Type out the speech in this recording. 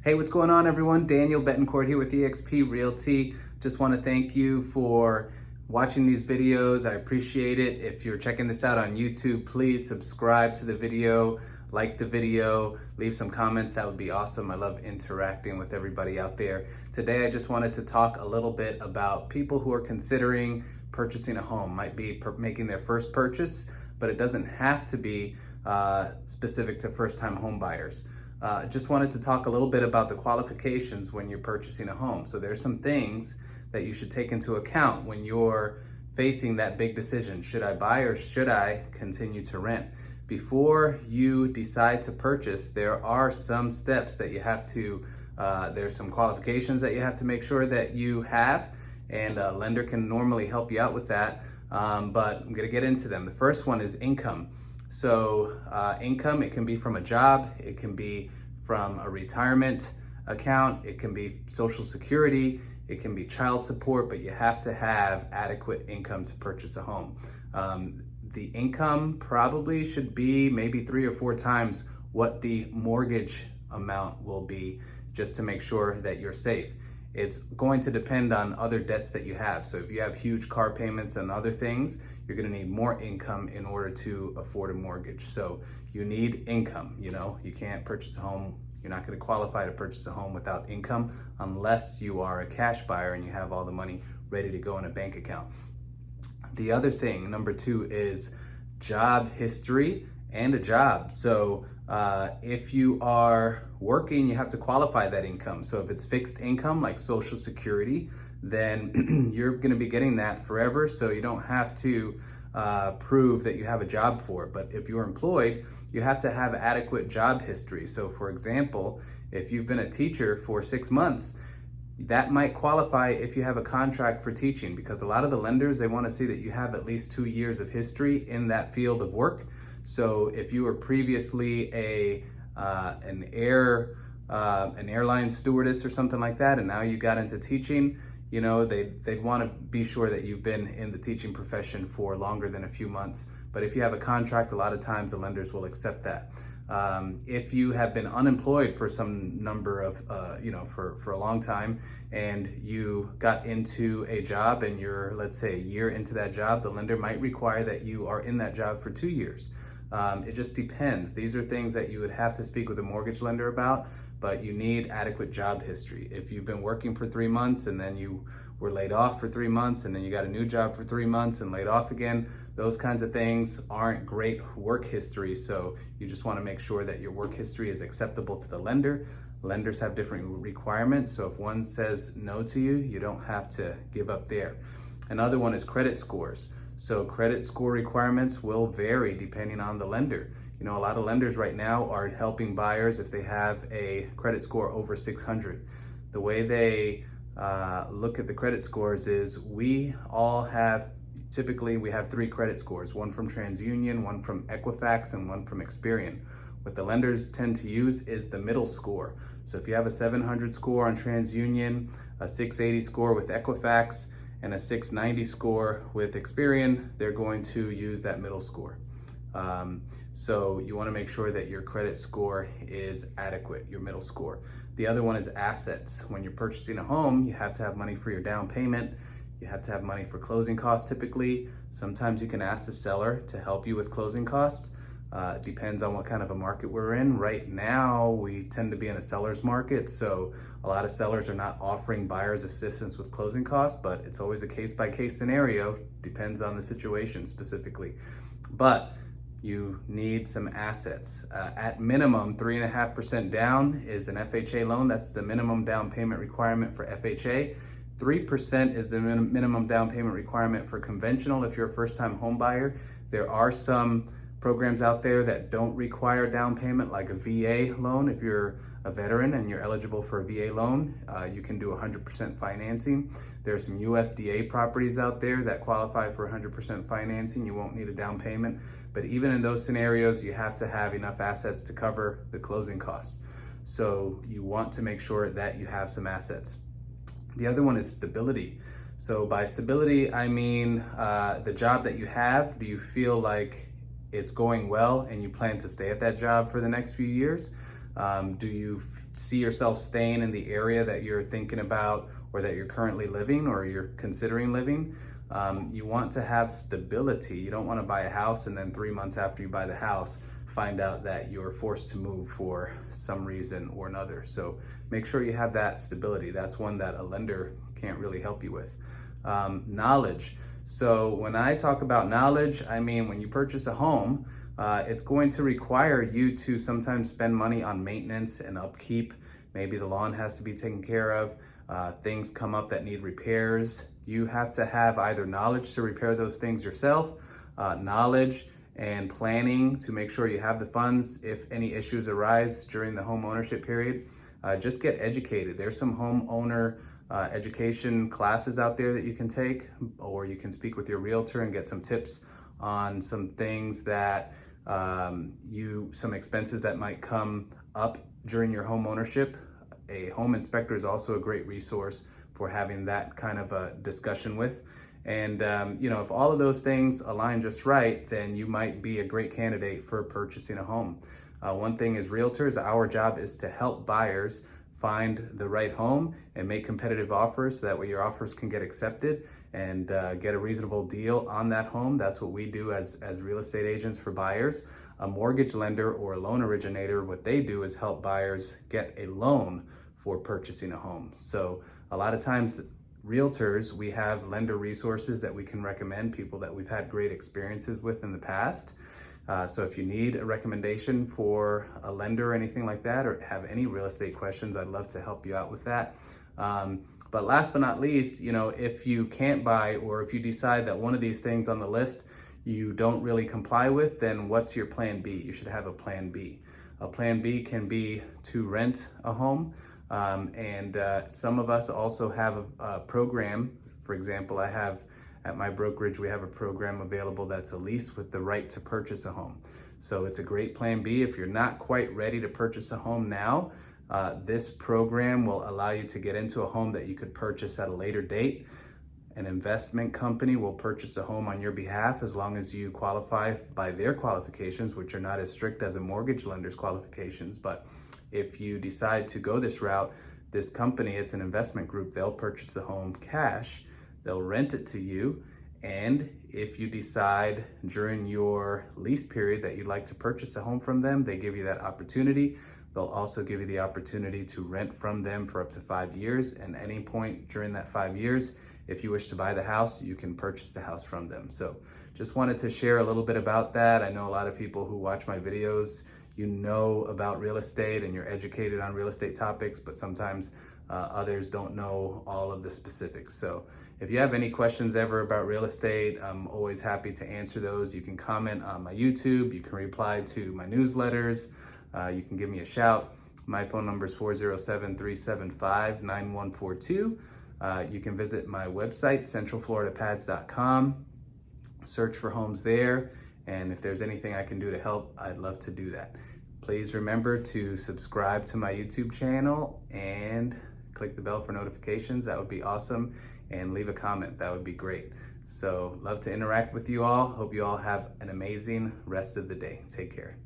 Hey, what's going on, everyone? Daniel Betancourt here with eXp Realty. Just want to thank you for watching these videos. I appreciate it. If you're checking this out on YouTube, please subscribe to the video, like the video, leave some comments. That would be awesome. I love interacting with everybody out there. Today, I just wanted to talk a little bit about people who are considering purchasing a home. Might be making their first purchase, but it doesn't have to be specific to first-time home buyers. Just wanted to talk a little bit about the qualifications when you're purchasing a home. So there's some things that you should take into account when you're facing that big decision. Should I buy or should I continue to rent? Before you decide to purchase, there are some steps that you have to, there's some qualifications that you have to make sure that you have, and a lender can normally help you out with that, but I'm gonna get into them. The first one is income. So income, it can be from a job, it can be from a retirement account, it can be Social Security, it can be child support, but you have to have adequate income to purchase a home. The income probably should be maybe 3 or 4 times what the mortgage amount will be, just to make sure that you're safe. It's going to depend on other debts that you have. So if you have huge car payments and other things, you're gonna need more income in order to afford a mortgage. So you need income, you can't purchase a home. You're not gonna qualify to purchase a home without income unless you are a cash buyer and you have all the money ready to go in a bank account. The other thing, number 2, is job history and a job. So if you are working, you have to qualify that income. So if it's fixed income like Social Security, then you're gonna be getting that forever, so you don't have to prove that you have a job for it. But if you're employed, you have to have adequate job history. So for example, if you've been a teacher for 6 months, that might qualify if you have a contract for teaching, because a lot of the lenders, they wanna see that you have at least 2 years of history in that field of work. So if you were previously an airline stewardess or something like that, and now you got into teaching, they'd want to be sure that you've been in the teaching profession for longer than a few months. But if you have a contract, a lot of times the lenders will accept that. If you have been unemployed for some number of, for a long time, and you got into a job and you're, let's say, a year into that job, the lender might require that you are in that job for 2 years. It just depends. These are things that you would have to speak with a mortgage lender about, but you need adequate job history. If you've been working for 3 months and then you were laid off for 3 months and then you got a new job for 3 months and laid off again, those kinds of things aren't great work history. So you just want to make sure that your work history is acceptable to the lender. Lenders have different requirements, so if one says no to you, you don't have to give up there. Another one is credit scores. So credit score requirements will vary depending on the lender. A lot of lenders right now are helping buyers if they have a credit score over 600. The way they look at the credit scores is typically we have 3 credit scores, one from TransUnion, one from Equifax, and one from Experian. What the lenders tend to use is the middle score. So if you have a 700 score on TransUnion, a 680 score with Equifax, and a 690 score with Experian, they're going to use that middle score. So you wanna make sure that your credit score is adequate, your middle score. The other one is assets. When you're purchasing a home, you have to have money for your down payment. You have to have money for closing costs typically. Sometimes you can ask the seller to help you with closing costs. It depends on what kind of a market we're in. Right now, we tend to be in a seller's market, so a lot of sellers are not offering buyers assistance with closing costs, but it's always a case-by-case scenario, depends on the situation specifically. But you need some assets. At minimum, 3.5% down is an FHA loan. That's the minimum down payment requirement for FHA. 3% is the minimum down payment requirement for conventional if you're a first-time home buyer. There are some programs out there that don't require down payment, like a VA loan. If you're a veteran and you're eligible for a VA loan, you can do 100% financing. There are some USDA properties out there that qualify for 100% financing. You won't need a down payment. But even in those scenarios, you have to have enough assets to cover the closing costs. So you want to make sure that you have some assets. The other one is stability. So by stability, I mean the job that you have. Do you feel like it's going well and you plan to stay at that job for the next few years? Do you see yourself staying in the area that you're thinking about or that you're currently living or you're considering living? You want to have stability. You don't want to buy a house and then 3 months after you buy the house, find out that you're forced to move for some reason or another. So make sure you have that stability. That's one that a lender can't really help you with. Knowledge. So when I talk about knowledge, I mean when you purchase a home, it's going to require you to sometimes spend money on maintenance and upkeep. Maybe the lawn has to be taken care of. Things come up that need repairs. You have to have either knowledge to repair those things yourself, knowledge and planning to make sure you have the funds if any issues arise during the home ownership period. Just get educated. There's some homeowner education classes out there that you can take, or you can speak with your realtor and get some tips on some things that some expenses that might come up during your home ownership. A home inspector is also a great resource for having that kind of a discussion with. And if all of those things align just right, then you might be a great candidate for purchasing a home. One thing as realtors, our job is to help buyers find the right home and make competitive offers so that way your offers can get accepted and get a reasonable deal on that home. That's what we do as real estate agents for buyers. A mortgage lender or a loan originator, what they do is help buyers get a loan for purchasing a home. So a lot of times realtors, we have lender resources that we can recommend, people that we've had great experiences with in the past. So if you need a recommendation for a lender or anything like that, or have any real estate questions, I'd love to help you out with that. But last but not least, if you can't buy, or if you decide that one of these things on the list you don't really comply with, then what's your plan B? You should have a plan B. A plan B can be to rent a home. Some of us also have a program. For example, I have at my brokerage, we have a program available that's a lease with the right to purchase a home. So it's a great plan B. If you're not quite ready to purchase a home now, this program will allow you to get into a home that you could purchase at a later date. An investment company will purchase a home on your behalf as long as you qualify by their qualifications, which are not as strict as a mortgage lender's qualifications. But if you decide to go this route, this company, it's an investment group, they'll purchase the home cash, they'll rent it to you, and if you decide during your lease period that you'd like to purchase a home from them, they give you that opportunity. They'll also give you the opportunity to rent from them for up to 5 years, and any point during that 5 years, if you wish to buy the house, you can purchase the house from them. So just wanted to share a little bit about that. I know a lot of people who watch my videos, you know about real estate and you're educated on real estate topics, but sometimes others don't know all of the specifics. So if you have any questions ever about real estate, I'm always happy to answer those. You can comment on my YouTube, you can reply to my newsletters, you can give me a shout. My phone number is 407-375-9142. You can visit my website, centralfloridapads.com, search for homes there, and if there's anything I can do to help, I'd love to do that. Please remember to subscribe to my YouTube channel and click the bell for notifications. That would be awesome. And leave a comment. That would be great. So love to interact with you all. Hope you all have an amazing rest of the day. Take care.